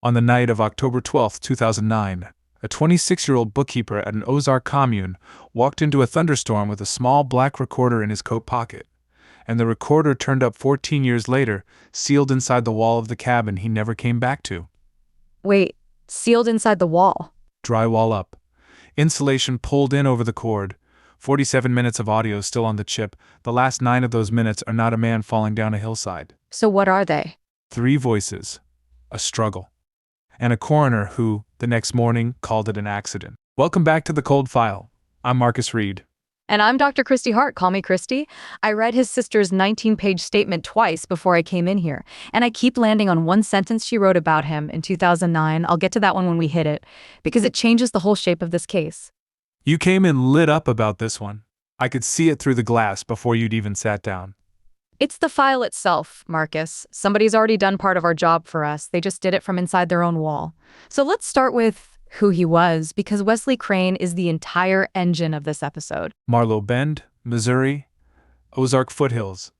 On the night of October 12, 2009, a 26-year-old bookkeeper at an Ozark commune walked into a thunderstorm with a small black recorder in his coat pocket, and the recorder turned up 14 years later, sealed inside the wall of the cabin he never came back to. Wait, sealed inside the wall? Drywall up. Insulation pulled in over the cord. 47 minutes of audio still on the chip. The last 9 of those minutes are not a man falling down a hillside. So what are they? 3 voices. A struggle. And a coroner who, the next morning, called it an accident. Welcome back to The Cold File. I'm Marcus Reed. And I'm Dr. Christy Hart. Call me Christy. I read his sister's 19-page statement twice before I came in here, and I keep landing on one sentence she wrote about him in 2009. I'll get to that one when we hit it, because it changes the whole shape of this case. You came in lit up about this one. I could see it through the glass before you'd even sat down. It's the file itself, Marcus. Somebody's already done part of our job for us. They just did it from inside their own wall. So let's start with who he was, because Wesley Crain is the entire engine of this episode. Marlow Bend, Missouri, Ozark foothills.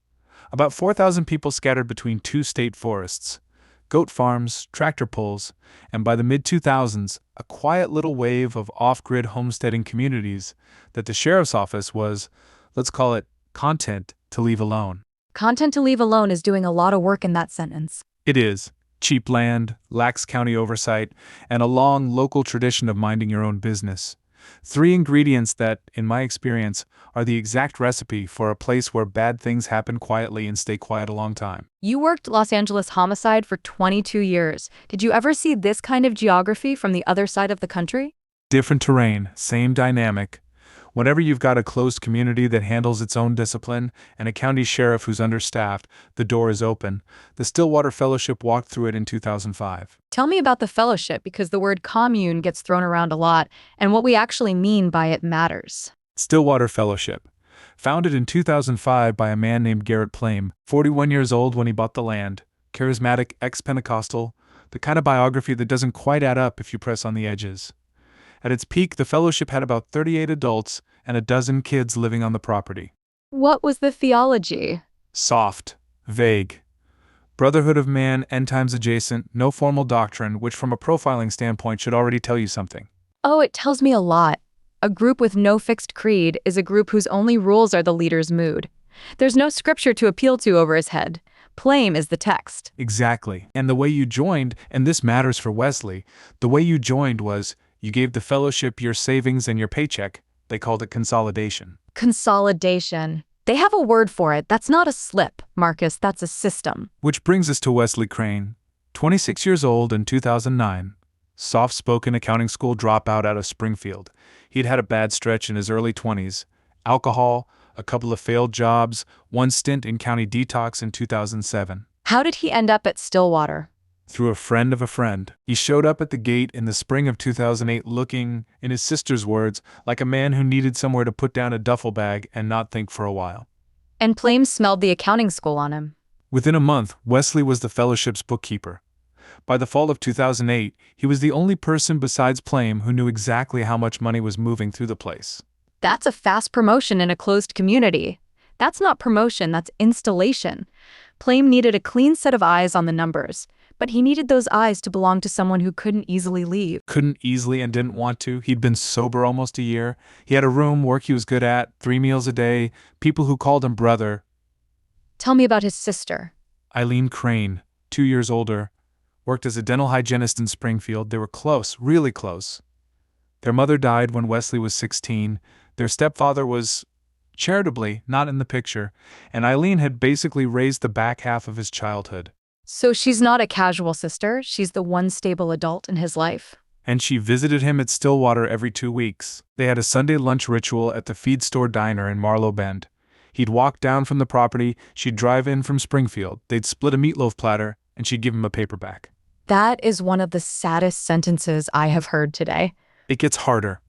About 4,000 people scattered between 2 state forests, goat farms, tractor pulls, and by the mid-2000s, a quiet little wave of off-grid homesteading communities that the sheriff's office was, let's call it, content to leave alone. Content to leave alone is doing a lot of work in that sentence. It is. Cheap land, lax county oversight, and a long local tradition of minding your own business. 3 ingredients that, in my experience, are the exact recipe for a place where bad things happen quietly and stay quiet a long time. You worked Los Angeles homicide for 22 years. Did you ever see this kind of geography from the other side of the country? Different terrain, same dynamic. Whenever you've got a closed community that handles its own discipline and a county sheriff who's understaffed, the door is open. The Stillwater Fellowship walked through it in 2005. Tell me about the fellowship, because the word commune gets thrown around a lot, and what we actually mean by it matters. Stillwater Fellowship. Founded in 2005 by a man named Garrett Plame, 41 years old when he bought the land, charismatic, ex-Pentecostal, the kind of biography that doesn't quite add up if you press on the edges. At its peak, the fellowship had about 38 adults and a dozen kids living on the property. What was the theology? Soft, vague. Brotherhood of man, end times adjacent, no formal doctrine, which from a profiling standpoint should already tell you something. Oh, it tells me a lot. A group with no fixed creed is a group whose only rules are the leader's mood. There's no scripture to appeal to over his head. Plain is the text. Exactly. And the way you joined, and this matters for Wesley, the way you joined was, you gave the fellowship your savings and your paycheck. They called it consolidation. Consolidation. They have a word for it. That's not a slip, Marcus. That's a system. Which brings us to Wesley Crain, 26 years old in 2009. Soft-spoken accounting school dropout out of Springfield. He'd had a bad stretch in his early 20s. Alcohol, a couple of failed jobs, one stint in county detox in 2007. How did he end up at Stillwater? Through a friend of a friend. He showed up at the gate in the spring of 2008 looking, in his sister's words, like a man who needed somewhere to put down a duffel bag and not think for a while. And Plame smelled the accounting school on him. Within a month, Wesley was the fellowship's bookkeeper. By the fall of 2008, he was the only person besides Plame who knew exactly how much money was moving through the place. That's a fast promotion in a closed community. That's not promotion, that's installation. Plame needed a clean set of eyes on the numbers, but he needed those eyes to belong to someone who couldn't easily leave. Couldn't easily and didn't want to. He'd been sober almost a year. He had a room, work he was good at, 3 meals a day, people who called him brother. Tell me about his sister. Eileen Crain, 2 years older, worked as a dental hygienist in Springfield. They were close, really close. Their mother died when Wesley was 16. Their stepfather was, charitably, not in the picture, and Eileen had basically raised the back half of his childhood. So she's not a casual sister, she's the one stable adult in his life. And she visited him at Stillwater every 2 weeks. They had a Sunday lunch ritual at the feed store diner in Marlow Bend. He'd walk down from the property, she'd drive in from Springfield, they'd split a meatloaf platter, and she'd give him a paperback. That is one of the saddest sentences I have heard today. It gets harder.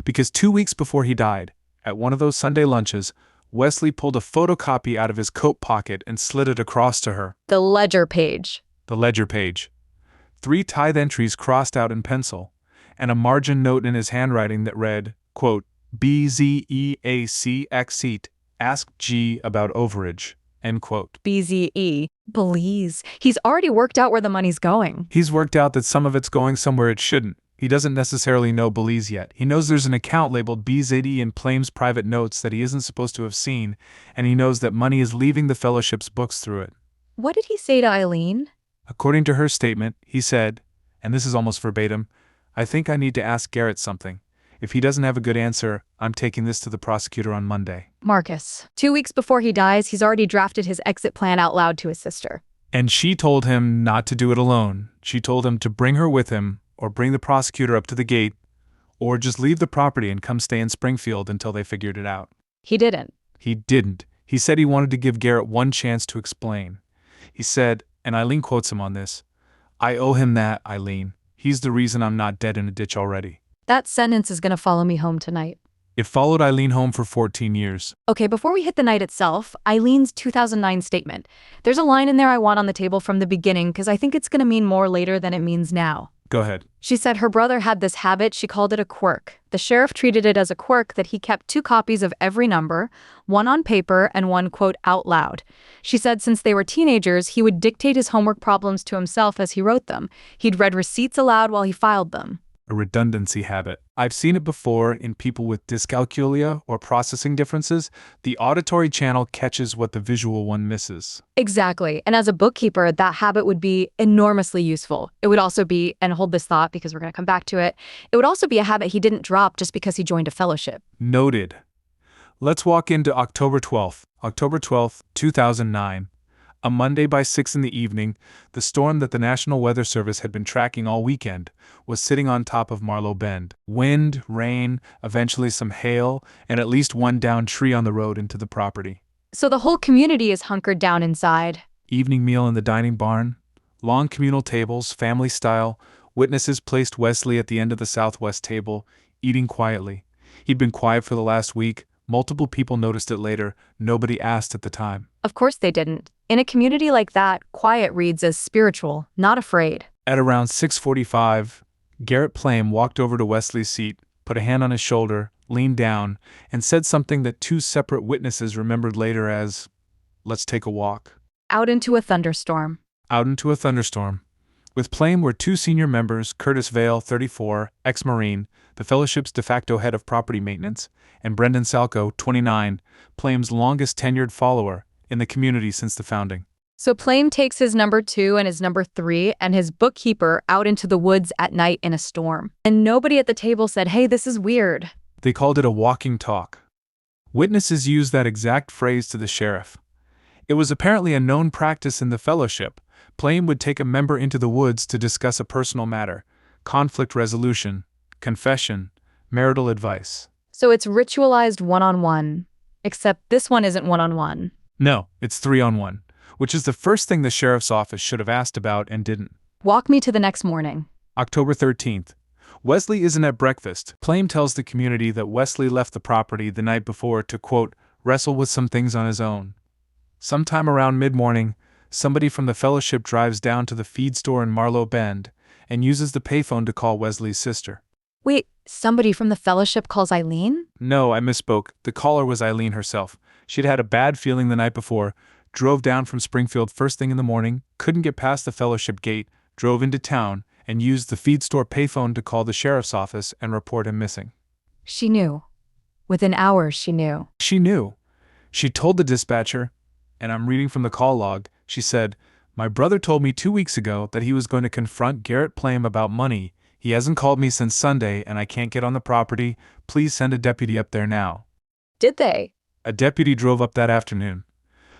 Because 2 weeks before he died, at one of those Sunday lunches, Wesley pulled a photocopy out of his coat pocket and slid it across to her. The ledger page. The ledger page. 3 tithe entries crossed out in pencil, and a margin note in his handwriting that read, quote, BZEAC exceed, ask G about overage, End quote. BZE. Belize. He's already worked out where the money's going. He's worked out that some of it's going somewhere it shouldn't. He doesn't necessarily know Belize yet. He knows there's an account labeled BZE in Plame's private notes that he isn't supposed to have seen, and he knows that money is leaving the fellowship's books through it. What did he say to Eileen? According to her statement, he said, and this is almost verbatim, "I think I need to ask Garrett something. If he doesn't have a good answer, I'm taking this to the prosecutor on Monday." Marcus. 2 weeks before he dies, he's already drafted his exit plan out loud to his sister. And she told him not to do it alone. She told him to bring her with him, or bring the prosecutor up to the gate, or just leave the property and come stay in Springfield until they figured it out. He didn't. He didn't. He said he wanted to give Garrett one chance to explain. He said, and Eileen quotes him on this, "I owe him that, Eileen. He's the reason I'm not dead in a ditch already." That sentence is going to follow me home tonight. It followed Eileen home for 14 years. Okay, before we hit the night itself, Eileen's 2009 statement. There's a line in there I want on the table from the beginning because I think it's going to mean more later than it means now. Go ahead. She said her brother had this habit, she called it a quirk. The sheriff treated it as a quirk that he kept 2 copies of every number, one on paper and one, quote, out loud. She said since they were teenagers, he would dictate his homework problems to himself as he wrote them. He'd read receipts aloud while he filed them. A redundancy habit. I've seen it before in people with dyscalculia or processing differences. The auditory channel catches what the visual one misses. Exactly. And as a bookkeeper, that habit would be enormously useful. It would also be, and hold this thought because we're going to come back to it, it would also be a habit he didn't drop just because he joined a fellowship. Noted. Let's walk into October 12th. October 12th, 2009. A Monday by 6 in the evening, the storm that the National Weather Service had been tracking all weekend was sitting on top of Marlow Bend. Wind, rain, eventually some hail, and at least one downed tree on the road into the property. So the whole community is hunkered down inside. Evening meal in the dining barn, long communal tables, family style. Witnesses placed Wesley at the end of the southwest table, eating quietly. He'd been quiet for the last week. Multiple people noticed it later. Nobody asked at the time. Of course they didn't. In a community like that, quiet reads as spiritual, not afraid. At around 6:45, Garrett Plame walked over to Wesley's seat, put a hand on his shoulder, leaned down, and said something that 2 separate witnesses remembered later as, "Let's take a walk." Out into a thunderstorm. Out into a thunderstorm. With Plame were 2 senior members, Curtis Vale, 34, ex-Marine, the fellowship's de facto head of property maintenance, and Brendan Salco, 29, Plame's longest tenured follower in the community since the founding. So Plame takes his number 2 and his number 3 and his bookkeeper out into the woods at night in a storm. And nobody at the table said, "Hey, this is weird." They called it a walking talk. Witnesses used that exact phrase to the sheriff. It was apparently a known practice in the fellowship. Plame would take a member into the woods to discuss a personal matter, conflict resolution, confession, marital advice. So it's ritualized one-on-one, except this one isn't one-on-one. No, it's 3-on-1, which is the first thing the sheriff's office should have asked about and didn't. Walk me to the next morning. October 13th. Wesley isn't at breakfast. Plame tells the community that Wesley left the property the night before to, quote, wrestle with some things on his own. Sometime around mid-morning, somebody from the fellowship drives down to the feed store in Marlow Bend and uses the payphone to call Wesley's sister. Wait, somebody from the fellowship calls Eileen? No, I misspoke. The caller was Eileen herself. She'd had a bad feeling the night before, drove down from Springfield first thing in the morning, couldn't get past the fellowship gate, drove into town, and used the feed store payphone to call the sheriff's office and report him missing. She knew. Within hours, she knew. She knew. She told the dispatcher, and I'm reading from the call log, she said, "My brother told me 2 weeks ago that he was going to confront Garrett Plame about money. He hasn't called me since Sunday and I can't get on the property. Please send a deputy up there now." Did they? A deputy drove up that afternoon.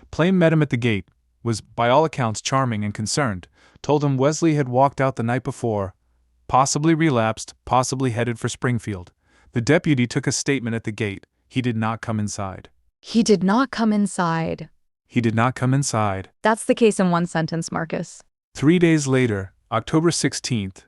Plame met him at the gate, was by all accounts charming and concerned, told him Wesley had walked out the night before, possibly relapsed, possibly headed for Springfield. The deputy took a statement at the gate. He did not come inside. He did not come inside. He did not come inside. That's the case in one sentence, Marcus. 3 days later, October 16th,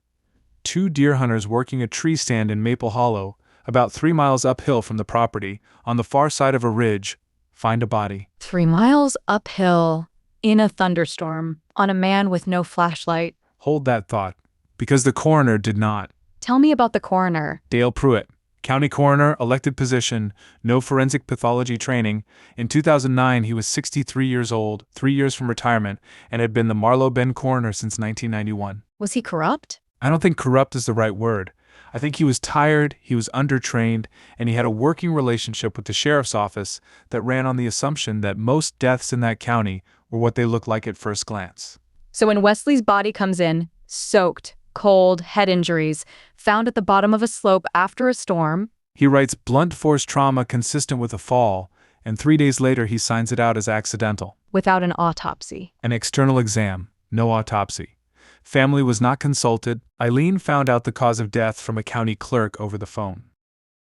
2 deer hunters working a tree stand in Maple Hollow, about 3 miles uphill from the property, on the far side of a ridge, find a body. 3 miles uphill, in a thunderstorm, on a man with no flashlight. Hold that thought, because the coroner did not. Tell me about the coroner. Dale Pruitt, County coroner, elected position, no forensic pathology training. In 2009, he was 63 years old, 3 years from retirement, and had been the Marlow Bend coroner since 1991. Was he corrupt? I don't think corrupt is the right word. I think he was tired, he was undertrained, and he had a working relationship with the sheriff's office that ran on the assumption that most deaths in that county were what they looked like at first glance. So when Wesley's body comes in, soaked, cold, head injuries, found at the bottom of a slope after a storm, He writes blunt force trauma consistent with a fall, and 3 days later he signs it out as accidental. without an autopsy. An external exam, no autopsy. Family was not consulted. Eileen found out the cause of death from a county clerk over the phone.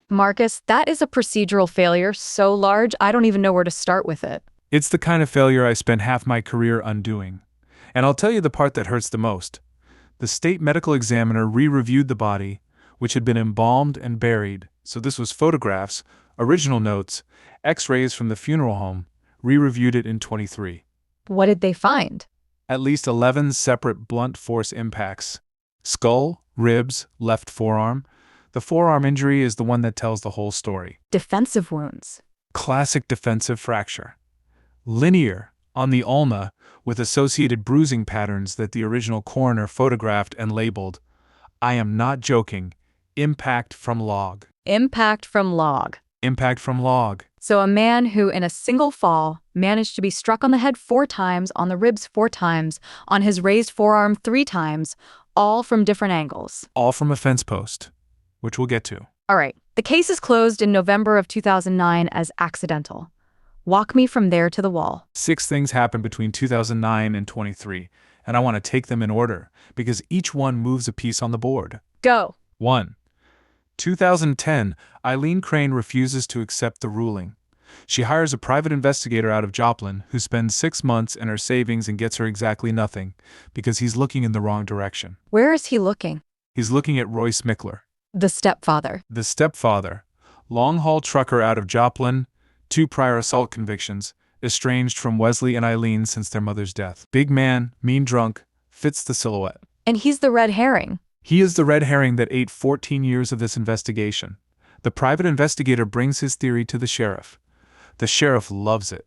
Marcus, that is a procedural failure so large I don't even know where to start with it. It's the kind of failure I spent half my career undoing. And I'll tell you the part that hurts the most. The state medical examiner re-reviewed the body, which had been embalmed and buried, so this was photographs, original notes, x-rays from the funeral home, re-reviewed it in 23. What did they find? At least 11 separate blunt force impacts. Skull, ribs, left forearm. The forearm injury is the one that tells the whole story. Defensive wounds. Classic defensive fracture. Linear, on the ulna, with associated bruising patterns that the original coroner photographed and labeled, I am not joking, impact from log. Impact from log. Impact from log. So a man who, in a single fall, managed to be struck on the head 4 times, on the ribs 4 times, on his raised forearm 3 times, all from different angles. All from a fence post, which we'll get to. All right, the case is closed in November of 2009 as accidental. Walk me from there to the wall. 6 things happened between 2009 and 23, and I want to take them in order, because each one moves a piece on the board. Go. 1. 2010, Wesley Crain refuses to accept the ruling. She hires a private investigator out of Joplin who spends 6 months in her savings and gets her exactly nothing, because he's looking in the wrong direction. Where is he looking? He's looking at Royce Mickler, The stepfather. the stepfather, long-haul trucker out of Joplin, 2 prior assault convictions, estranged from Wesley and Eileen since their mother's death. Big man, mean drunk, fits the silhouette. And he's the red herring. He is the red herring that ate 14 years of this investigation. The private investigator brings his theory to the sheriff. The sheriff loves it.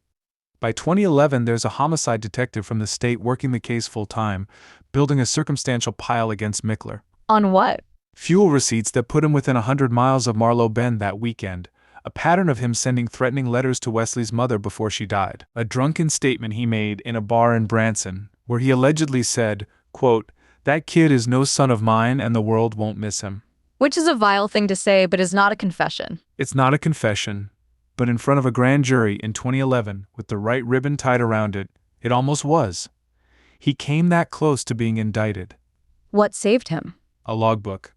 By 2011, there's a homicide detective from the state working the case full-time, building a circumstantial pile against Mickler. On what? Fuel receipts that put him within 100 miles of Marlow Bend that weekend. A pattern of him sending threatening letters to Wesley's mother before she died. A drunken statement he made in a bar in Branson, where he allegedly said, quote, "That kid is no son of mine and the world won't miss him." Which is a vile thing to say, but is not a confession. It's not a confession, but in front of a grand jury in 2011, with the right ribbon tied around it, it almost was. He came that close to being indicted. What saved him? A logbook.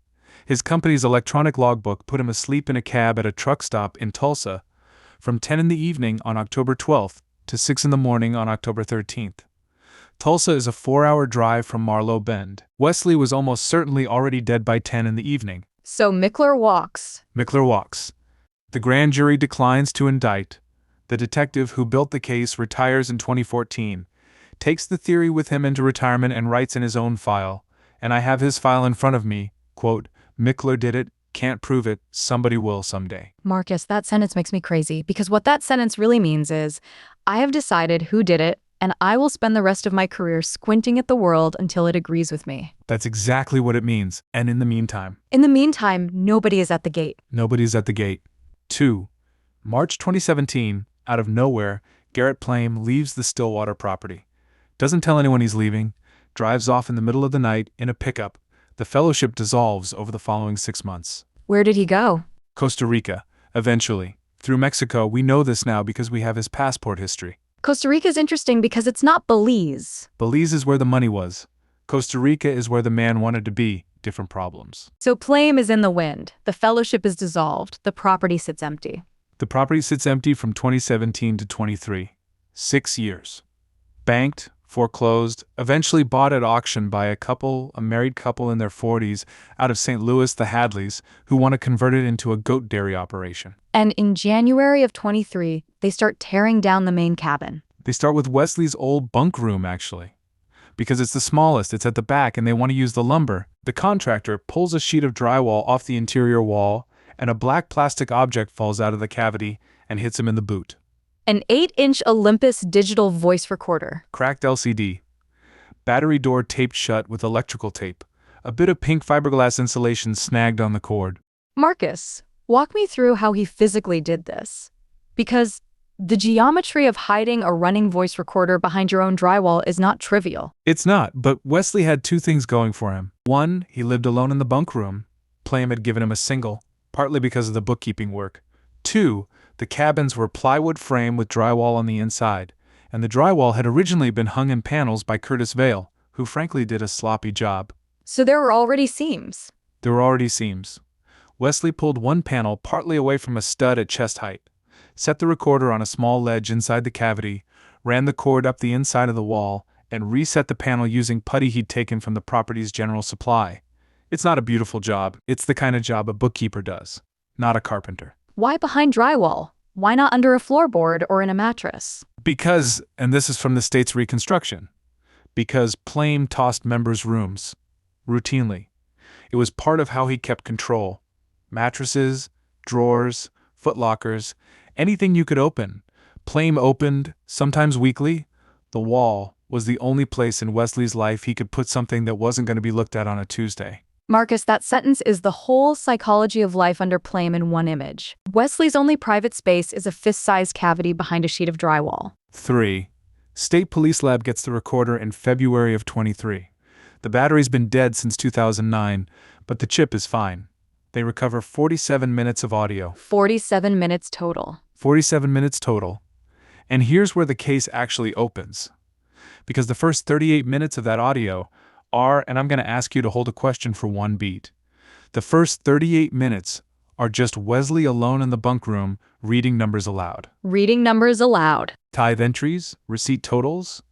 His company's electronic logbook put him asleep in a cab at a truck stop in Tulsa from 10 in the evening on October 12th to 6 in the morning on October 13th. Tulsa is a 4-hour drive from Marlow Bend. Wesley was almost certainly already dead by 10 in the evening. So Mickler walks. Mickler walks. The grand jury declines to indict. The detective who built the case retires in 2014, takes the theory with him into retirement and writes in his own file, and I have his file in front of me, quote, Mickler did it, can't prove it, somebody will someday. Marcus, that sentence makes me crazy, because what that sentence really means is, I have decided who did it, and I will spend the rest of my career squinting at the world until it agrees with me. That's exactly what it means, and in the meantime. In the meantime, nobody is at the gate. Nobody's at the gate. 2. March 2017, out of nowhere, Garrett Plame leaves the Stillwater property. Doesn't tell anyone he's leaving, drives off in the middle of the night in a pickup. The fellowship dissolves over the following 6 months. Where did he go? Costa Rica, eventually. Through Mexico, we know this now because we have his passport history. Costa Rica is interesting because it's not Belize. Belize is where the money was. Costa Rica is where the man wanted to be. Different problems. So Plame is in the wind. The fellowship is dissolved. The property sits empty. The property sits empty from 2017 to 23. 6 years. Banked, foreclosed, eventually bought at auction by a married couple in their 40s, out of St. Louis, the Hadleys, who want to convert it into a goat dairy operation. And in January of 23, they start tearing down the main cabin. They start with Wesley's old bunk room, actually. Because it's the smallest, it's at the back, and they want to use the lumber. The contractor pulls a sheet of drywall off the interior wall, and a black plastic object falls out of the cavity and hits him in the boot. An 8-inch Olympus digital voice recorder. Cracked LCD. Battery door taped shut with electrical tape. A bit of pink fiberglass insulation snagged on the cord. Marcus, walk me through how he physically did this. Because the geometry of hiding a running voice recorder behind your own drywall is not trivial. It's not, but Wesley had two things going for him. One, he lived alone in the bunk room. Plame had given him a single, partly because of the bookkeeping work. Two, the cabins were plywood frame with drywall on the inside, and the drywall had originally been hung in panels by Curtis Vale, who frankly did a sloppy job. So there were already seams. There were already seams. Wesley pulled one panel partly away from a stud at chest height, set the recorder on a small ledge inside the cavity, ran the cord up the inside of the wall, and reset the panel using putty he'd taken from the property's general supply. It's not a beautiful job, it's the kind of job a bookkeeper does, not a carpenter. Why behind drywall? Why not under a floorboard or in a mattress? Because, and this is from the state's reconstruction, because Plame tossed members' rooms. Routinely. It was part of how he kept control. Mattresses, drawers, footlockers, anything you could open. Plame opened, sometimes weekly. The wall was the only place in Wesley's life he could put something that wasn't going to be looked at on a Tuesday. Marcus, that sentence is the whole psychology of life under Plame in one image. Wesley's only private space is a fist-sized cavity behind a sheet of drywall. 3. State Police Lab gets the recorder in February of 23. The battery's been dead since 2009, but the chip is fine. They recover 47 minutes of audio. 47 minutes total. 47 minutes total. And here's where the case actually opens. Because the first 38 minutes of that audio are, and I'm going to ask you to hold a question for one beat. The first 38 minutes are just Wesley alone in the bunk room reading numbers aloud. Reading numbers aloud. Tithe entries, receipt totals,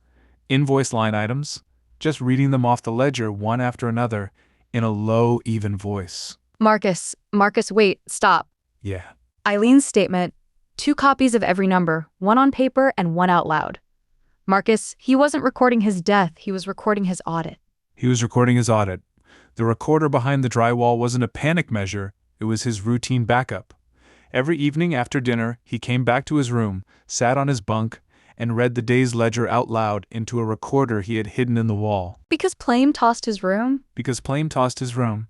invoice line items, just reading them off the ledger one after another in a low, even voice. Marcus, wait, stop. Yeah. Eileen's statement, 2 copies of every number, one on paper and one out loud. Marcus, he wasn't recording his death, he was recording his audit. He was recording his audit. The recorder behind the drywall wasn't a panic measure, it was his routine backup. Every evening after dinner, he came back to his room, sat on his bunk, and read the day's ledger out loud into a recorder he had hidden in the wall. Because Plame tossed his room? Because Plame tossed his room.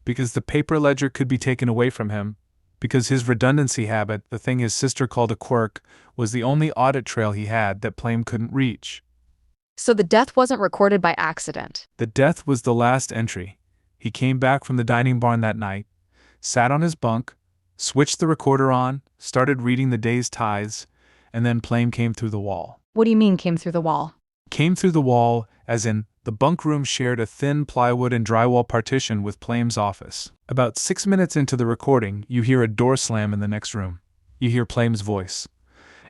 Because the paper ledger could be taken away from him. Because his redundancy habit, the thing his sister called a quirk, was the only audit trail he had that Plame couldn't reach. So the death wasn't recorded by accident. The death was the last entry. He came back from the dining barn that night, sat on his bunk, switched the recorder on, started reading the day's tithes, and then Plame came through the wall. What do you mean came through the wall? Came through the wall, as in, the bunk room shared a thin plywood and drywall partition with Plame's office. About 6 minutes into the recording, you hear a door slam in the next room. You hear Plame's voice.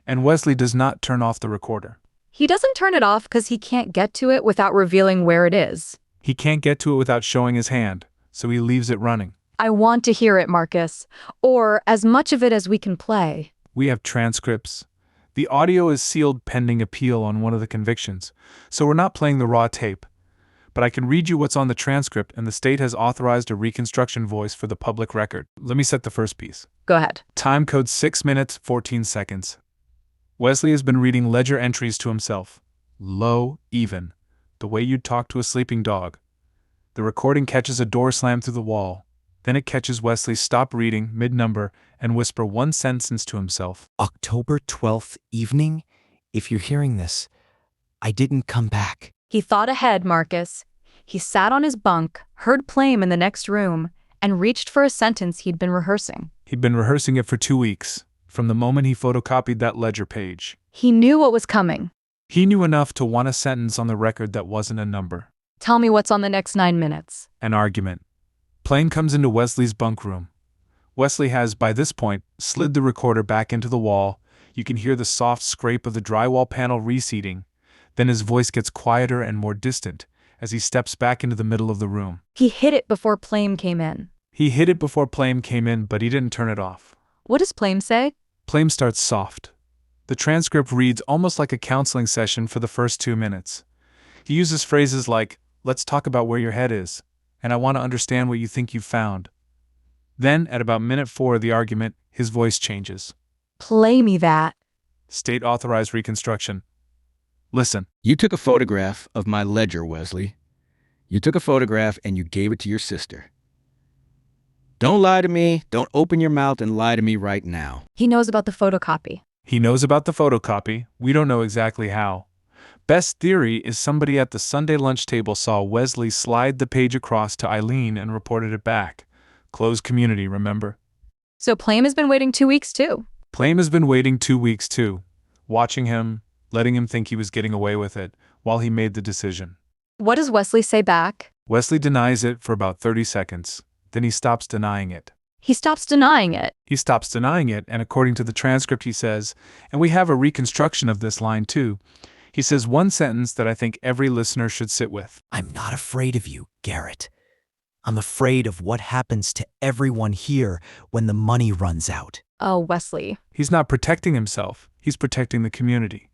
And Wesley does not turn off the recorder. He doesn't turn it off because he can't get to it without revealing where it is. He can't get to it without showing his hand, so he leaves it running. I want to hear it, Marcus. Or as much of it as we can play. We have transcripts. The audio is sealed pending appeal on one of the convictions, so we're not playing the raw tape. But I can read you what's on the transcript, and the state has authorized a reconstruction voice for the public record. Let me set the first piece. Go ahead. Time code 6 minutes, 14 seconds. Wesley has been reading ledger entries to himself. Low, even. The way you'd talk to a sleeping dog. The recording catches a door slam through the wall. Then it catches Wesley stop reading, mid-number, and whisper one sentence to himself. October 12th evening? If you're hearing this, I didn't come back. He thought ahead, Marcus. He sat on his bunk, heard Plame in the next room, and reached for a sentence he'd been rehearsing. He'd been rehearsing it for 2 weeks, from the moment he photocopied that ledger page. He knew what was coming. He knew enough to want a sentence on the record that wasn't a number. Tell me what's on the next 9 minutes. An argument. Plame comes into Wesley's bunk room. Wesley has, by this point, slid the recorder back into the wall. You can hear the soft scrape of the drywall panel reseating. Then his voice gets quieter and more distant as he steps back into the middle of the room. He hid it before Plame came in. He hid it before Plame came in, but he didn't turn it off. What does Plame say? Plame starts soft. The transcript reads almost like a counseling session for the first 2 minutes. He uses phrases like, "Let's talk about where your head is, and I want to understand what you think you've found." Then, at about minute 4 of the argument, his voice changes. Play me that. State-authorized reconstruction. Listen. You took a photograph of my ledger, Wesley. You took a photograph and you gave it to your sister. Don't lie to me. Don't open your mouth and lie to me right now. He knows about the photocopy. He knows about the photocopy. We don't know exactly how. Best theory is somebody at the Sunday lunch table saw Wesley slide the page across to Eileen and reported it back. Closed community, remember? So Plame has been waiting 2 weeks too. Plame has been waiting 2 weeks too, watching him, letting him think he was getting away with it, while he made the decision. What does Wesley say back? Wesley denies it for about 30 seconds, then he stops denying it. He stops denying it. He stops denying it, and according to the transcript he says, and we have a reconstruction of this line too, he says one sentence that I think every listener should sit with. I'm not afraid of you, Garrett. I'm afraid of what happens to everyone here when the money runs out. Oh, Wesley. He's not protecting himself, he's protecting the community.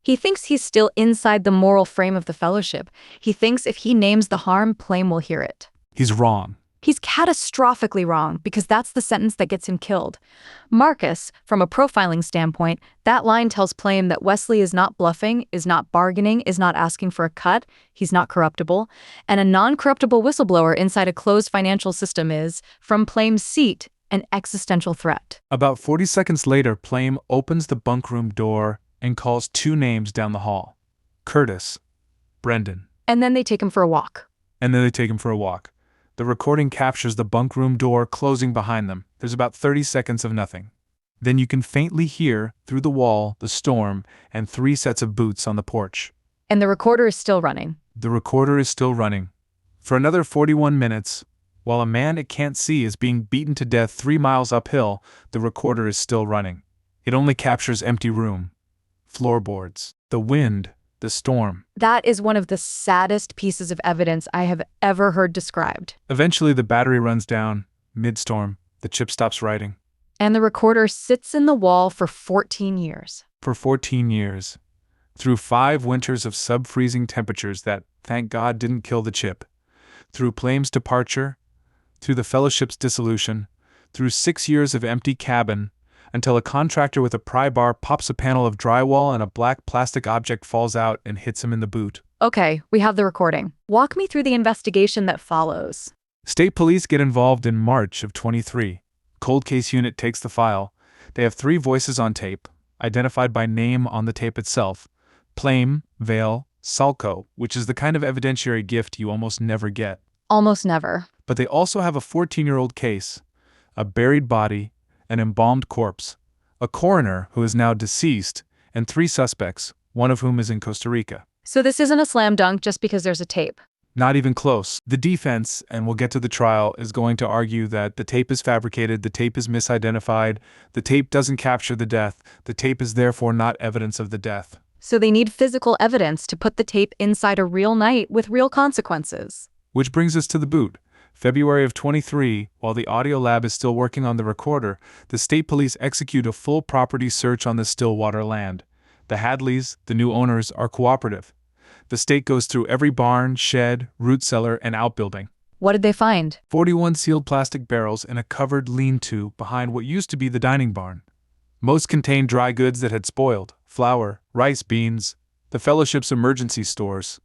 He thinks he's still inside the moral frame of the fellowship. He thinks if he names the harm, Plame will hear it. He's wrong. He's catastrophically wrong, because that's the sentence that gets him killed. Marcus, from a profiling standpoint, that line tells Plame that Wesley is not bluffing, is not bargaining, is not asking for a cut, he's not corruptible, and a non-corruptible whistleblower inside a closed financial system is, from Plame's seat, an existential threat. About 40 seconds later, Plame opens the bunk room door and calls 2 names down the hall. Curtis, Brendan. And then they take him for a walk. The recording captures the bunk room door closing behind them. There's about 30 seconds of nothing. Then you can faintly hear, through the wall, the storm, and 3 sets of boots on the porch. And the recorder is still running. For another 41 minutes, while a man it can't see is being beaten to death 3 miles uphill, the recorder is still running. It only captures empty room, floorboards, the wind, the storm. That is one of the saddest pieces of evidence I have ever heard described. Eventually the battery runs down, mid-storm, the chip stops writing. And the recorder sits in the wall for 14 years. For 14 years. Through 5 winters of sub-freezing temperatures that, thank God, didn't kill the chip. Through Plame's departure, through the fellowship's dissolution, through 6 years of empty cabin, until a contractor with a pry bar pops a panel of drywall and a black plastic object falls out and hits him in the boot. Okay, we have the recording. Walk me through the investigation that follows. State police get involved in March of 23. Cold case unit takes the file. They have 3 voices on tape, identified by name on the tape itself. Plame, Vale, Salco, which is the kind of evidentiary gift you almost never get. Almost never. But they also have a 14-year-old case, a buried body, an embalmed corpse, a coroner who is now deceased, and 3 suspects, one of whom is in Costa Rica. So this isn't a slam dunk just because there's a tape. Not even close. The defense, and we'll get to the trial, is going to argue that the tape is fabricated, the tape is misidentified, the tape doesn't capture the death, the tape is therefore not evidence of the death. So they need physical evidence to put the tape inside a real night with real consequences. Which brings us to the boot. February of 23, while the audio lab is still working on the recorder, the state police execute a full property search on the Stillwater land. The Hadleys, the new owners, are cooperative. The state goes through every barn, shed, root cellar, and outbuilding. What did they find? 41 sealed plastic barrels in a covered lean-to behind what used to be the dining barn. Most contained dry goods that had spoiled: flour, rice, beans, the fellowship's emergency stores.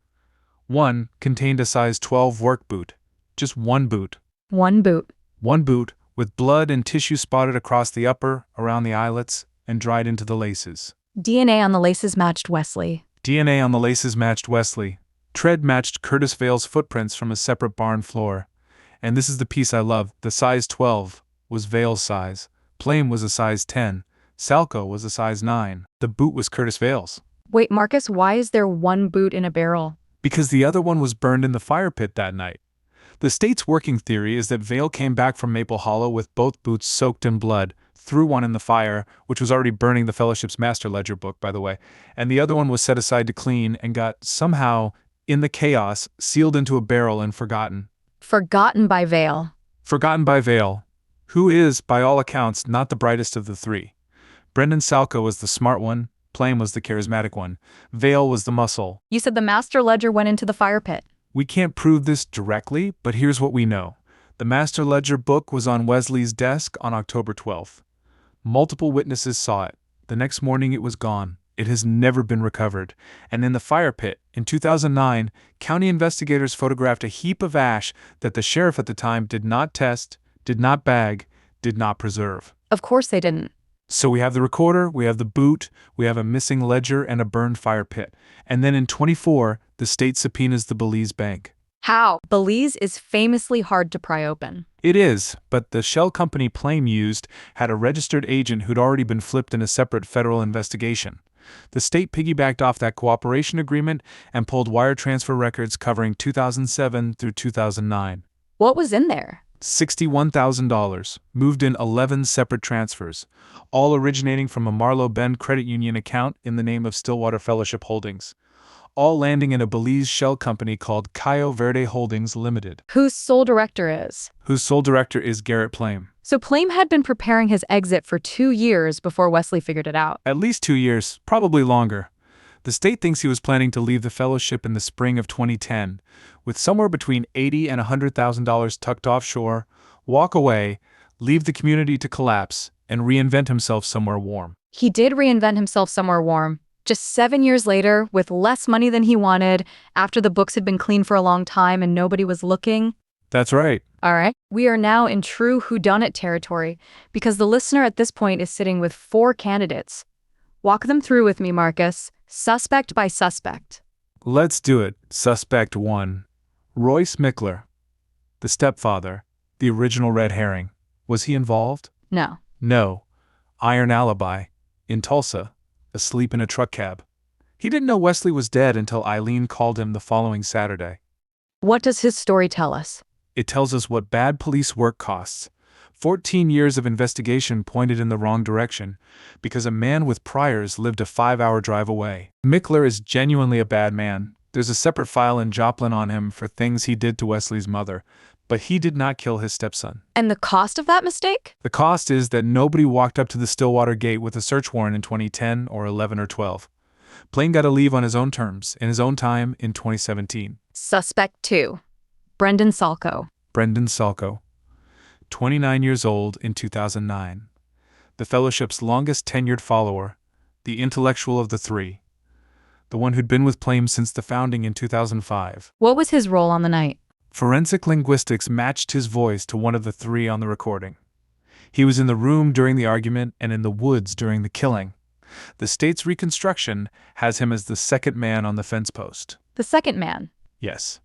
One contained a size 12 work boot. Just one boot. One boot. One boot, with blood and tissue spotted across the upper, around the eyelets, and dried into the laces. DNA on the laces matched Wesley. Tread matched Curtis Vale's footprints from a separate barn floor. And this is the piece I love: the size 12 was Vale's size. Plame was a size 10. Salco was a size 9. The boot was Curtis Vale's. Wait, Marcus, why is there one boot in a barrel? Because the other one was burned in the fire pit that night. The state's working theory is that Vale came back from Maple Hollow with both boots soaked in blood, threw one in the fire, which was already burning the fellowship's master ledger book, by the way, and the other one was set aside to clean and got, somehow, in the chaos, sealed into a barrel and forgotten. Forgotten by Vale. Who is, by all accounts, not the brightest of the 3. Brendan Salco was the smart one, Plame was the charismatic one, Vale was the muscle. You said the master ledger went into the fire pit. We can't prove this directly, but here's what we know. The master ledger book was on Wesley's desk on October 12th. Multiple witnesses saw it. The next morning it was gone. It has never been recovered. And in the fire pit, in 2009, county investigators photographed a heap of ash that the sheriff at the time did not test, did not bag, did not preserve. Of course they didn't. So we have the recorder, we have the boot, we have a missing ledger and a burned fire pit. And then in 24, the state subpoenas the Belize Bank. How? Belize is famously hard to pry open. It is, but the shell company Plame used had a registered agent who'd already been flipped in a separate federal investigation. The state piggybacked off that cooperation agreement and pulled wire transfer records covering 2007 through 2009. What was in there? $61,000, moved in 11 separate transfers, all originating from a Marlow Bend credit union account in the name of Stillwater Fellowship Holdings, all landing in a Belize shell company called Cayo Verde Holdings Limited, Whose sole director is? whose sole director is Garrett Plame. So Plame had been preparing his exit for 2 years before Wesley figured it out. At least 2 years, probably longer. The state thinks he was planning to leave the fellowship in the spring of 2010, with somewhere between $80,000 and $100,000 tucked offshore, walk away, leave the community to collapse, and reinvent himself somewhere warm. He did reinvent himself somewhere warm. Just 7 years later, with less money than he wanted, after the books had been clean for a long time and nobody was looking. That's right. All right. We are now in true whodunit territory, because the listener at this point is sitting with 4 candidates. Walk them through with me, Marcus. Suspect by suspect. Let's do it. Suspect 1. Royce Mickler. The stepfather. The original red herring. Was he involved? No. No. Iron alibi. In Tulsa. Asleep in a truck cab. He didn't know Wesley was dead until Eileen called him the following Saturday. What does his story tell us? It tells us what bad police work costs. 14 years of investigation pointed in the wrong direction, because a man with priors lived a 5-hour drive away. Mickler is genuinely a bad man. There's a separate file in Joplin on him for things he did to Wesley's mother, but he did not kill his stepson. And the cost of that mistake? The cost is that nobody walked up to the Stillwater gate with a search warrant in 2010 or 11 or 12. Plame got to leave on his own terms, in his own time, in 2017. Suspect 2. Brendan Salko. Brendan Salko. 29 years old in 2009. The fellowship's longest tenured follower, the intellectual of the 3. The one who'd been with Plame since the founding in 2005. What was his role on the night? Forensic linguistics matched his voice to one of the 3 on the recording. He was in the room during the argument and in the woods during the killing. The state's reconstruction has him as the second man on the fence post. The second man. Yes.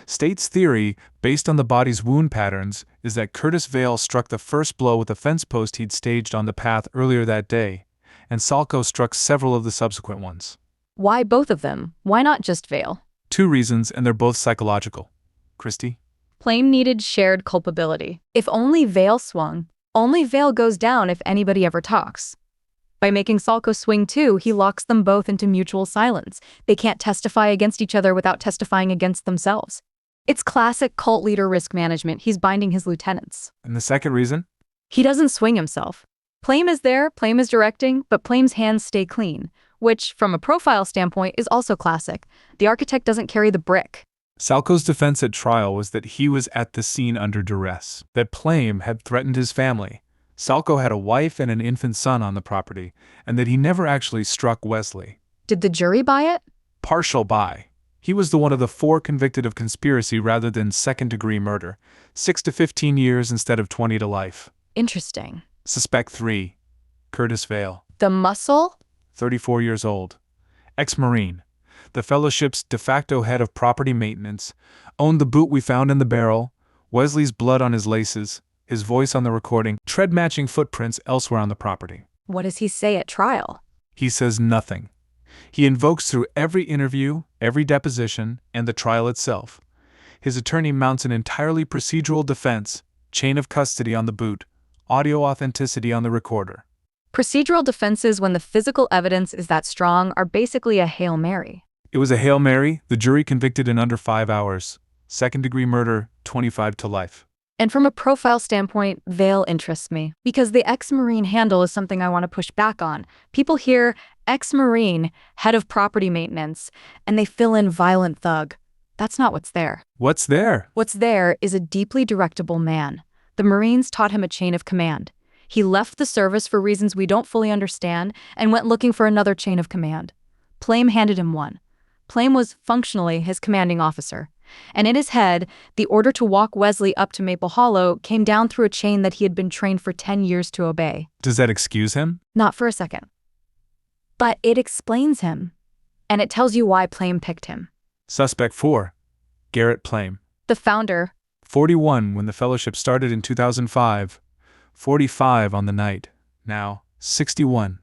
State's theory, based on the body's wound patterns, is that Curtis Vale struck the first blow with a fence post he'd staged on the path earlier that day, and Salko struck several of the subsequent ones. Why both of them? Why not just Vale? 2 reasons, and they're both psychological. Christy? Plame needed shared culpability. If only Vale swung, only Vale goes down if anybody ever talks. By making Salko swing too, he locks them both into mutual silence. They can't testify against each other without testifying against themselves. It's classic cult leader risk management. He's binding his lieutenants. And the second reason? He doesn't swing himself. Plame is there, Plame is directing, but Plame's hands stay clean, which, from a profile standpoint, is also classic. The architect doesn't carry the brick. Salko's defense at trial was that he was at the scene under duress, that Plame had threatened his family. Salko had a wife and an infant son on the property, and that he never actually struck Wesley. Did the jury buy it? Partial buy. He was the one of the 4 convicted of conspiracy rather than second-degree murder, 6 to 15 years instead of 20 to life. Interesting. Suspect 3. Curtis Vale. The muscle? 34 years old. Ex-Marine. The fellowship's de facto head of property maintenance, owned the boot we found in the barrel, Wesley's blood on his laces, his voice on the recording, tread-matching footprints elsewhere on the property. What does he say at trial? He says nothing. He invokes through every interview, every deposition, and the trial itself. His attorney mounts an entirely procedural defense, chain of custody on the boot, audio authenticity on the recorder. Procedural defenses, when the physical evidence is that strong, are basically a Hail Mary. It was a Hail Mary. The jury convicted in under 5 hours. Second-degree murder, 25 to life. And from a profile standpoint, Vale interests me, because the ex-Marine handle is something I want to push back on. People hear ex-Marine, head of property maintenance, and they fill in violent thug. That's not what's there. What's there? What's there is a deeply directable man. The Marines taught him a chain of command. He left the service for reasons we don't fully understand and went looking for another chain of command. Plame handed him one. Plame was functionally his commanding officer. And in his head, the order to walk Wesley up to Maple Hollow came down through a chain that he had been trained for 10 years to obey. Does that excuse him? Not for a second. But it explains him. And it tells you why Plame picked him. Suspect 4. Garrett Plame. The founder. 41 when the fellowship started in 2005. 45 on the night. Now, 61.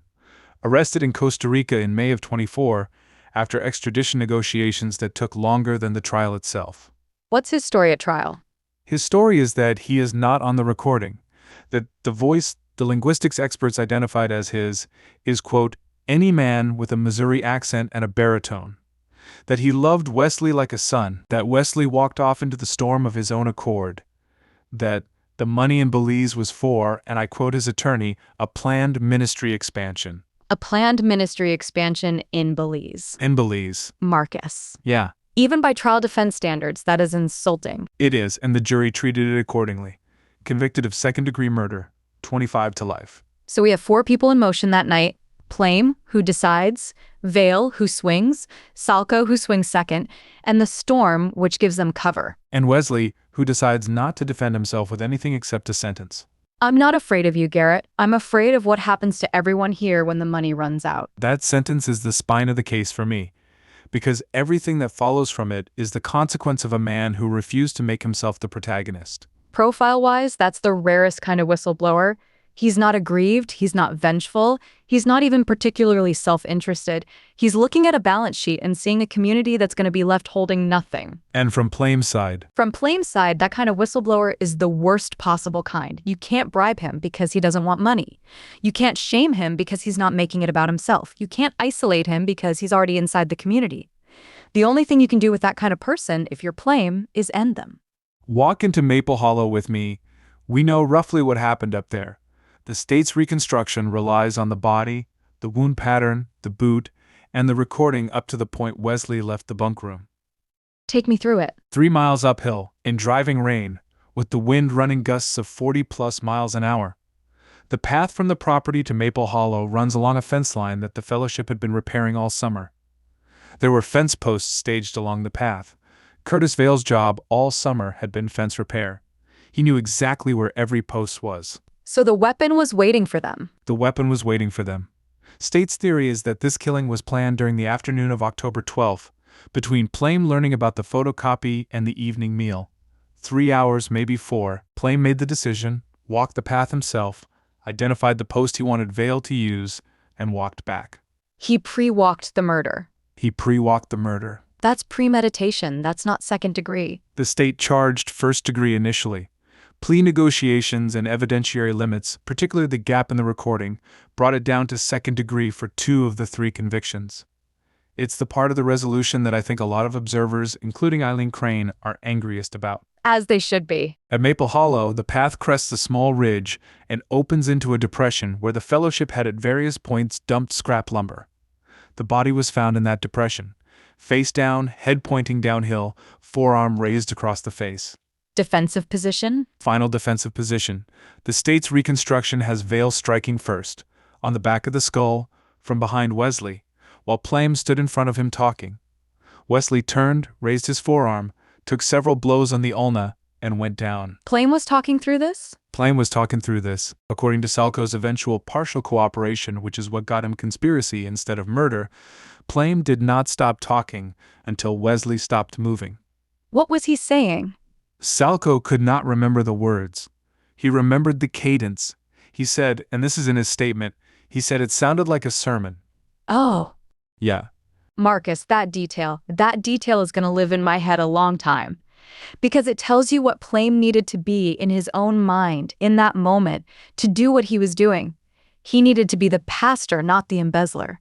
Arrested in Costa Rica in May of 24 after extradition negotiations that took longer than the trial itself. What's his story at trial? His story is that he is not on the recording, that the voice the linguistics experts identified as his is, quote, any man with a Missouri accent and a baritone. That he loved Wesley like a son, that Wesley walked off into the storm of his own accord. That the money in Belize was for, and I quote his attorney, a planned ministry expansion. A planned ministry expansion in Belize. In Belize. Marcus. Yeah. Even by trial defense standards, that is insulting. It is, and the jury treated it accordingly. Convicted of second-degree murder, 25 to life. So we have 4 people in motion that night. Plame, who decides, Vale, who swings, Salco, who swings second, and the storm, which gives them cover. And Wesley, who decides not to defend himself with anything except a sentence. I'm not afraid of you, Garrett. I'm afraid of what happens to everyone here when the money runs out. That sentence is the spine of the case for me, because everything that follows from it is the consequence of a man who refused to make himself the protagonist. Profile-wise, that's the rarest kind of whistleblower. He's not aggrieved, he's not vengeful, he's not even particularly self-interested. He's looking at a balance sheet and seeing a community that's going to be left holding nothing. And from Plame's side. From Plame's side, that kind of whistleblower is the worst possible kind. You can't bribe him because he doesn't want money. You can't shame him because he's not making it about himself. You can't isolate him because he's already inside the community. The only thing you can do with that kind of person, if you're Plame, is end them. Walk into Maple Hollow with me. We know roughly what happened up there. The state's reconstruction relies on the body, the wound pattern, the boot, and the recording up to the point Wesley left the bunk room. Take me through it. 3 miles uphill, in driving rain, with the wind running gusts of 40+ miles an hour. The path from the property to Maple Hollow runs along a fence line that the fellowship had been repairing all summer. There were fence posts staged along the path. Curtis Vale's job all summer had been fence repair. He knew exactly where every post was. So the weapon was waiting for them. The weapon was waiting for them. State's theory is that this killing was planned during the afternoon of October 12th, between Plame learning about the photocopy and the evening meal. 3 hours, maybe 4, Plame made the decision, walked the path himself, identified the post he wanted Vale to use, and walked back. He pre-walked the murder. He pre-walked the murder. That's premeditation. That's not second degree. The state charged first degree initially. Plea negotiations and evidentiary limits, particularly the gap in the recording, brought it down to second degree for 2 of the 3 convictions. It's the part of the resolution that I think a lot of observers, including Wesley Crain, are angriest about. As they should be. At Maple Hollow, the path crests a small ridge and opens into a depression where the fellowship had at various points dumped scrap lumber. The body was found in that depression, face down, head pointing downhill, forearm raised across the face. Defensive position? Final defensive position. The state's reconstruction has Vale striking first, on the back of the skull, from behind Wesley, while Plame stood in front of him talking. Wesley turned, raised his forearm, took several blows on the ulna, and went down. Plame was talking through this? Plame was talking through this. According to Salco's eventual partial cooperation, which is what got him conspiracy instead of murder, Plame did not stop talking until Wesley stopped moving. What was he saying? Salco could not remember the words. He remembered the cadence. He said, and this is in his statement, he said it sounded like a sermon. Oh. Yeah. Marcus, that detail is going to live in my head a long time. Because it tells you what Plame needed to be in his own mind, in that moment, to do what he was doing. He needed to be the pastor, not the embezzler.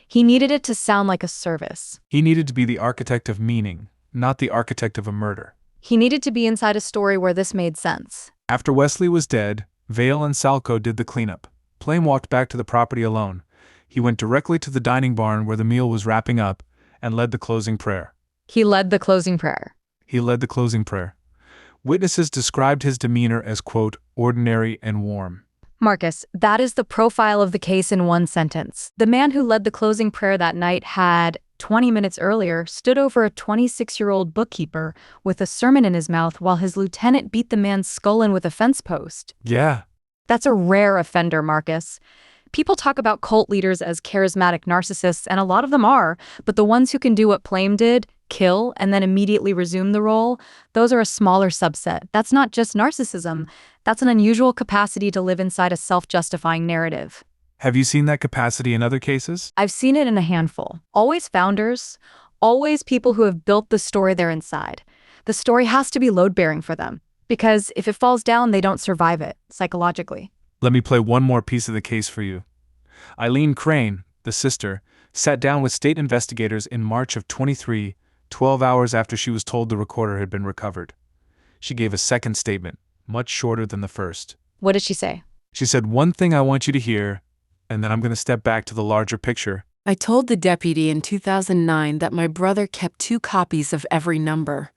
He needed it to sound like a service. He needed to be the architect of meaning, not the architect of a murder. He needed to be inside a story where this made sense. After Wesley was dead, Vale and Salco did the cleanup. Plame walked back to the property alone. He went directly to the dining barn where the meal was wrapping up and led the closing prayer. He led the closing prayer. He led the closing prayer. Witnesses described his demeanor as, quote, ordinary and warm. Marcus, that is the profile of the case in one sentence. The man who led the closing prayer that night had, 20 minutes earlier, stood over a 26-year-old bookkeeper with a sermon in his mouth while his lieutenant beat the man's skull in with a fence post. Yeah, That's a rare offender, Marcus. People talk about cult leaders as charismatic narcissists, and a lot of them are, but the ones who can do what Plame did, kill, and then immediately resume the role, those are a smaller subset. That's not just narcissism. That's an unusual capacity to live inside a self-justifying narrative. have you seen that capacity in other cases? I've seen it in a handful. Always founders, always people who have built the story they're inside. The story has to be load-bearing for them, because if it falls down, they don't survive it, psychologically. Let me play one more piece of the case for you. Wesley Crain, the sister, sat down with state investigators in March of 23, 12 hours after she was told the recorder had been recovered. She gave a second statement, much shorter than the first. What did she say? She said, "One thing I want you to hear, and then I'm going to step back to the larger picture." I told the deputy in 2009 that my brother kept 2 copies of every number.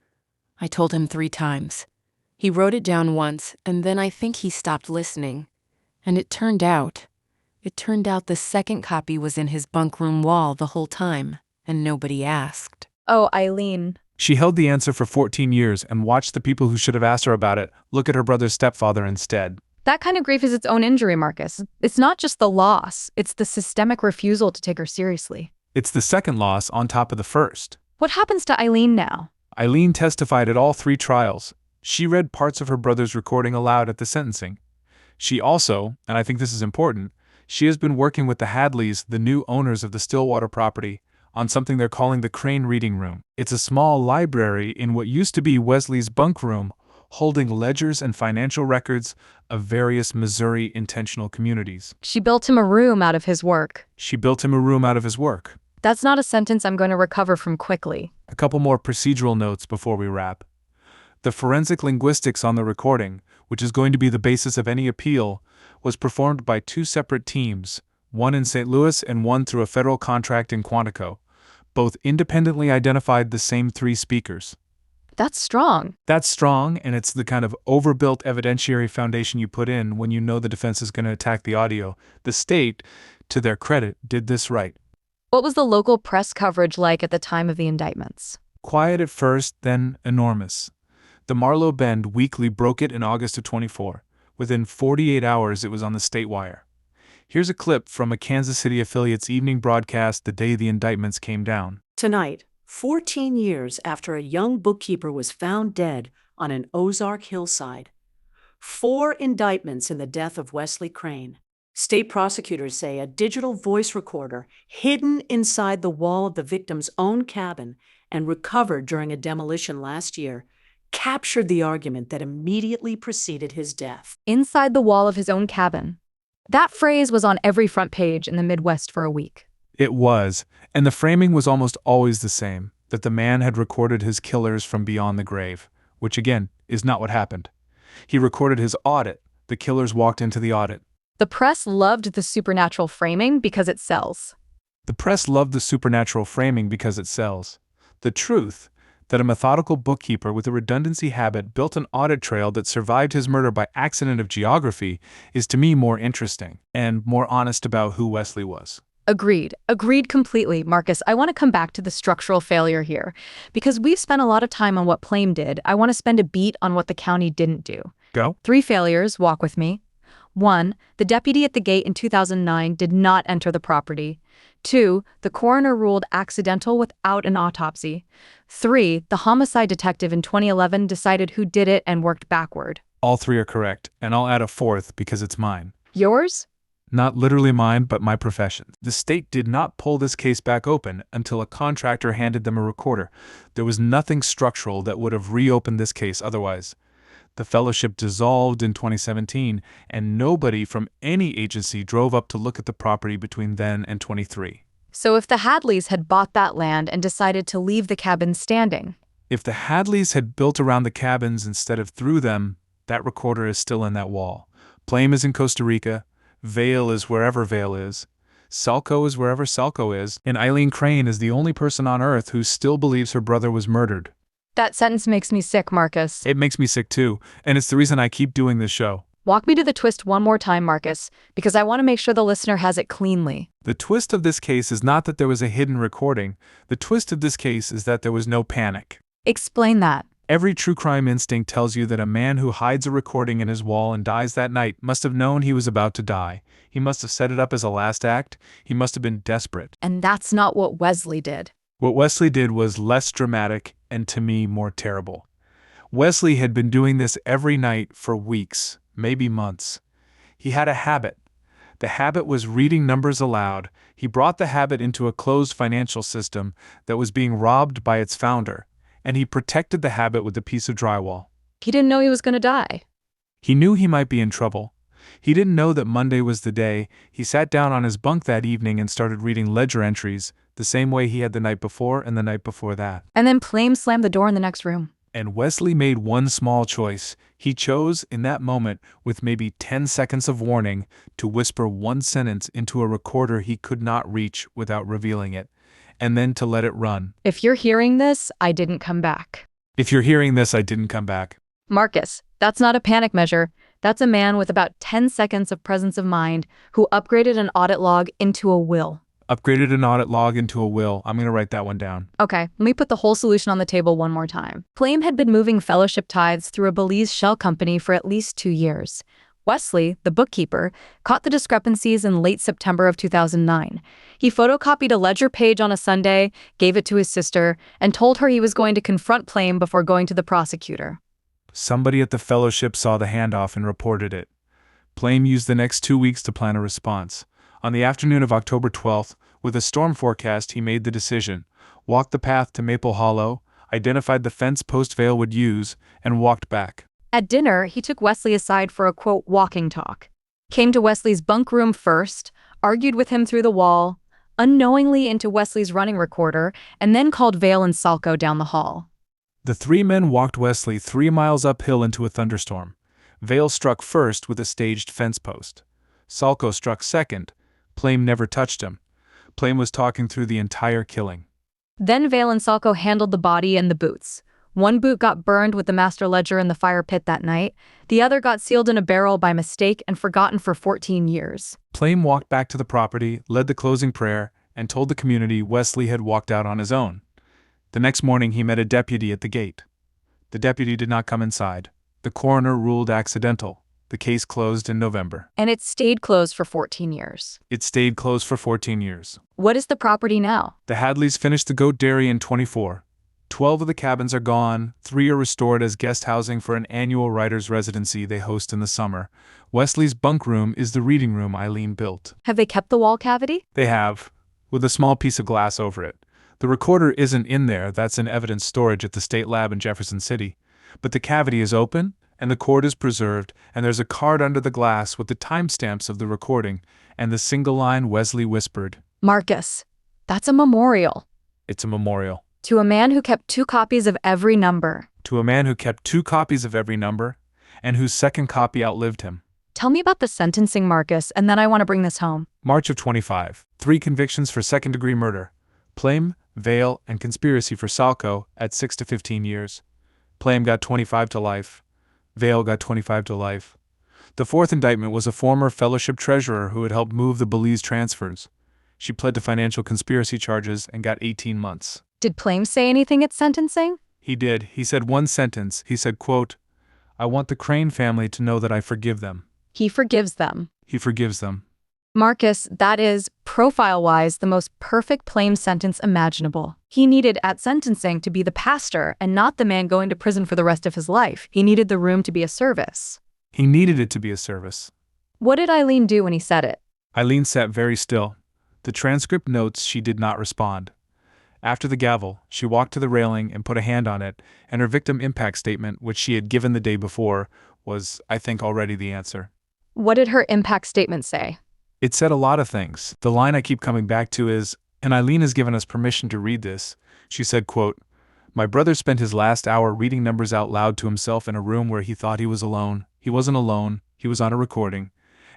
I told him 3 times. He wrote it down once, and then I think he stopped listening. And it turned out the second copy was in his bunk room wall the whole time, and nobody asked. Oh, Eileen. She held the answer for 14 years and watched the people who should have asked her about it look at her brother's stepfather instead. That kind of grief is its own injury, Marcus. It's not just the loss, it's the systemic refusal to take her seriously. It's the second loss on top of the first. What happens to Eileen now? Eileen testified at all 3 trials. She read parts of her brother's recording aloud at the sentencing. She also, and I think this is important, she has been working with the Hadleys, the new owners of the Stillwater property, on something they're calling the Crain Reading Room. It's a small library in what used to be Wesley's bunk room, holding ledgers and financial records of various Missouri intentional communities. She built him a room out of his work. She built him a room out of his work. That's not a sentence I'm going to recover from quickly. A couple more procedural notes before we wrap. The forensic linguistics on the recording, which is going to be the basis of any appeal, was performed by 2 separate teams, one in St. Louis and one through a federal contract in Quantico. Both independently identified the same 3 speakers. That's strong. That's strong, and it's the kind of overbuilt evidentiary foundation you put in when you know the defense is going to attack the audio. The state, to their credit, did this right. What was the local press coverage like at the time of the indictments? Quiet at first, then enormous. The Marlow Bend Weekly broke it in August of 24. Within 48 hours, it was on the state wire. Here's a clip from a Kansas City affiliate's evening broadcast the day the indictments came down. Tonight, 14 years after a young bookkeeper was found dead on an Ozark hillside. 4 indictments in the death of Wesley Crain. State prosecutors say a digital voice recorder hidden inside the wall of the victim's own cabin and recovered during a demolition last year captured the argument that immediately preceded his death. Inside the wall of his own cabin. That phrase was on every front page in the Midwest for a week. It was, and the framing was almost always the same, that the man had recorded his killers from beyond the grave, which again, is not what happened. He recorded his audit. The killers walked into the audit. The press loved the supernatural framing because it sells. The press loved the supernatural framing because it sells. The truth, that a methodical bookkeeper with a redundancy habit built an audit trail that survived his murder by accident of geography, is to me more interesting and more honest about who Wesley was. Agreed. Agreed completely, Marcus. I want to come back to the structural failure here. Because we've spent a lot of time on what Plame did, I want to spend a beat on what the county didn't do. Go. 3 failures, walk with me. 1. The deputy at the gate in 2009 did not enter the property. 2. The coroner ruled accidental without an autopsy. 3. The homicide detective in 2011 decided who did it and worked backward. All 3 are correct, and I'll add a 4th because it's mine. Yours? Not literally mine, but my profession. The state did not pull this case back open until a contractor handed them a recorder. There was nothing structural that would have reopened this case otherwise. The fellowship dissolved in 2017, and nobody from any agency drove up to look at the property between then and 23. So if the Hadleys had bought that land and decided to leave the cabins standing. If the Hadleys had built around the cabins instead of through them, that recorder is still in that wall. Plame is in Costa Rica. Vale is wherever Vale is. Salco is wherever Salco is, and Eileen Crane is the only person on Earth who still believes her brother was murdered. That sentence makes me sick, Marcus. It makes me sick too, and it's the reason I keep doing this show. Walk me to the twist one more time, Marcus, because I want to make sure the listener has it cleanly. The twist of this case is not that there was a hidden recording. The twist of this case is that there was no panic. Explain that. Every true crime instinct tells you that a man who hides a recording in his wall and dies that night must have known he was about to die. He must have set it up as a last act. He must have been desperate. And that's not what Wesley did. What Wesley did was less dramatic and, to me, more terrible. Wesley had been doing this every night for weeks, maybe months. He had a habit. The habit was reading numbers aloud. He brought the habit into a closed financial system that was being robbed by its founder, and he protected the habit with a piece of drywall. He didn't know he was going to die. He knew he might be in trouble. He didn't know that Monday was the day. He sat down on his bunk that evening and started reading ledger entries, the same way he had the night before and the night before that. And then Plame slammed the door in the next room. And Wesley made one small choice. He chose, in that moment, with maybe 10 seconds of warning, to whisper one sentence into a recorder he could not reach without revealing it, and then to let it run. If you're hearing this, I didn't come back. If you're hearing this, I didn't come back. Marcus, that's not a panic measure. That's a man with about 10 seconds of presence of mind who upgraded an audit log into a will. Upgraded an audit log into a will. I'm going to write that one down. Okay, let me put the whole solution on the table one more time. Plame had been moving fellowship tithes through a Belize shell company for at least 2 years. Wesley, the bookkeeper, caught the discrepancies in late September of 2009. He photocopied a ledger page on a Sunday, gave it to his sister, and told her he was going to confront Plame before going to the prosecutor. Somebody at the fellowship saw the handoff and reported it. Plame used the next 2 weeks to plan a response. On the afternoon of October 12th, with a storm forecast, he made the decision, walked the path to Maple Hollow, identified the fence post Vale would use, and walked back. At dinner, he took Wesley aside for a, quote, walking talk. Came to Wesley's bunk room first, argued with him through the wall, unknowingly into Wesley's running recorder, and then called Vale and Salco down the hall. The three men walked Wesley 3 miles uphill into a thunderstorm. Vale struck first with a staged fence post. Salco struck second. Plame never touched him. Plame was talking through the entire killing. Then Vale and Salco handled the body and the boots. One boot got burned with the master ledger in the fire pit that night. The other got sealed in a barrel by mistake and forgotten for 14 years. Plame walked back to the property, led the closing prayer, and told the community Wesley had walked out on his own. The next morning he met a deputy at the gate. The deputy did not come inside. The coroner ruled accidental. The case closed in November. And it stayed closed for 14 years. It stayed closed for 14 years. What is the property now? The Hadleys finished the goat dairy in 24. 12 of the cabins are gone, 3 are restored as guest housing for an annual writer's residency they host in the summer. Wesley's bunk room is the reading room Eileen built. Have they kept the wall cavity? They have, with a small piece of glass over it. The recorder isn't in there, that's in evidence storage at the state lab in Jefferson City. But the cavity is open, and the cord is preserved, and there's a card under the glass with the timestamps of the recording, and the single line Wesley whispered. Marcus, that's a memorial. It's a memorial. To a man who kept 2 copies of every number. To a man who kept 2 copies of every number, and whose second copy outlived him. Tell me about the sentencing, Marcus, and then I want to bring this home. March of 25. 3 convictions for second-degree murder. Plame, Vale, and conspiracy for Salco at 6 to 15 years. Plame got 25 to life. Vale got 25 to life. The 4th indictment was a former fellowship treasurer who had helped move the Belize transfers. She pled to financial conspiracy charges and got 18 months. Did Plame say anything at sentencing? He did. He said one sentence. He said, quote, I want the Crain family to know that I forgive them. He forgives them. He forgives them. Marcus, that is, profile-wise, the most perfect Plame sentence imaginable. He needed, at sentencing, to be the pastor and not the man going to prison for the rest of his life. He needed the room to be a service. He needed it to be a service. What did Eileen do when he said it? Eileen sat very still. The transcript notes she did not respond. After the gavel, she walked to the railing and put a hand on it, and her victim impact statement, which she had given the day before, was, I think, already the answer. What did her impact statement say? It said a lot of things. The line I keep coming back to is, and Eileen has given us permission to read this. She said, quote, My brother spent his last hour reading numbers out loud to himself in a room where he thought he was alone. He wasn't alone. He was on a recording.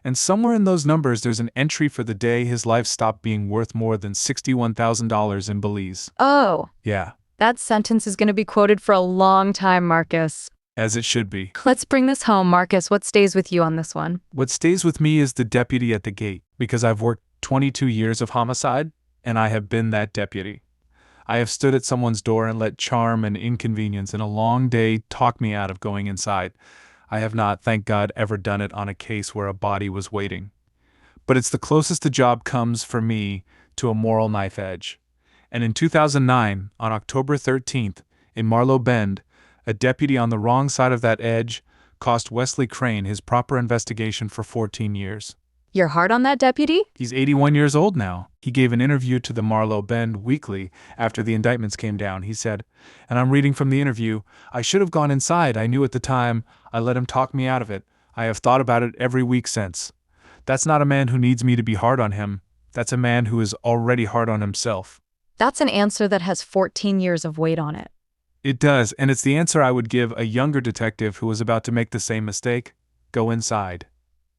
And somewhere in those numbers, there's an entry for the day his life stopped being worth more than $61,000 in Belize. Oh, Yeah, that sentence is going to be quoted for a long time, Marcus. as it should be. Let's bring this home, Marcus. What stays with you on this one? What stays with me is the deputy at the gate, because I've worked 22 years of homicide, and I have been that deputy. I have stood at someone's door and let charm and inconvenience in a long day talk me out of going inside. I have not, thank God, ever done it on a case where a body was waiting. But it's the closest the job comes for me to a moral knife edge. And in 2009, on October 13th, in Marlow Bend, a deputy on the wrong side of that edge cost Wesley Crain his proper investigation for 14 years. You're hard on that deputy? He's 81 years old now. He gave an interview to the Marlow Bend Weekly after the indictments came down. He said, and I'm reading from the interview, "I should have gone inside. I knew at the time. I let him talk me out of it. I have thought about it every week since. That's not a man who needs me to be hard on him. That's a man who is already hard on himself." That's an answer that has 14 years of weight on it. It does, and it's the answer I would give a younger detective who was about to make the same mistake. Go inside.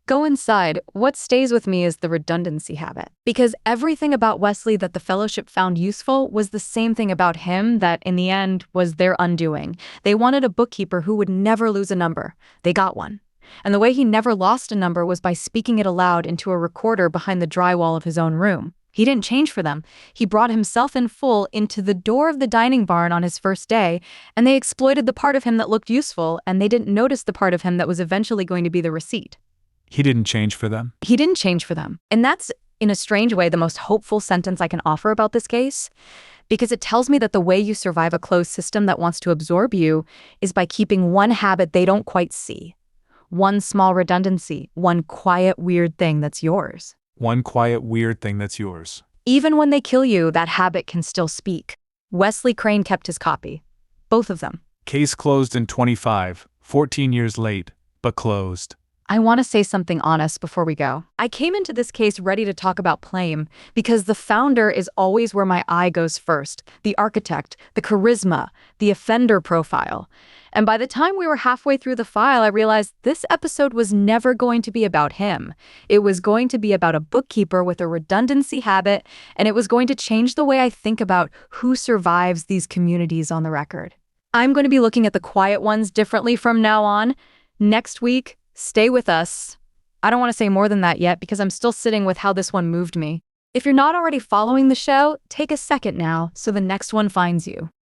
Go inside. What stays with me is the redundancy habit. Because everything about Wesley that the fellowship found useful was the same thing about him that, in the end, was their undoing. They wanted a bookkeeper who would never lose a number. They got one. And the way he never lost a number was by speaking it aloud into a recorder behind the drywall of his own room. He didn't change for them. He brought himself in full into the door of the dining barn on his first day, and they exploited the part of him that looked useful, and they didn't notice the part of him that was eventually going to be the receipt. He didn't change for them. He didn't change for them. And that's, in a strange way, the most hopeful sentence I can offer about this case, because it tells me that the way you survive a closed system that wants to absorb you is by keeping one habit they don't quite see. One small redundancy, one quiet, weird thing that's yours. One quiet, weird thing that's yours. Even when they kill you, that habit can still speak. Wesley Crain kept his copy. Both of them. Case closed in 25, 14 years late, but closed. I want to say something honest before we go. I came into this case ready to talk about Plame because the founder is always where my eye goes first. The architect, the charisma, the offender profile. And by the time we were halfway through the file, I realized this episode was never going to be about him. It was going to be about a bookkeeper with a redundancy habit, and it was going to change the way I think about who survives these communities on the record. I'm going to be looking at the quiet ones differently from now on. Next week, stay with us. I don't want to say more than that yet because I'm still sitting with how this one moved me. If you're not already following the show, take a second now so the next one finds you.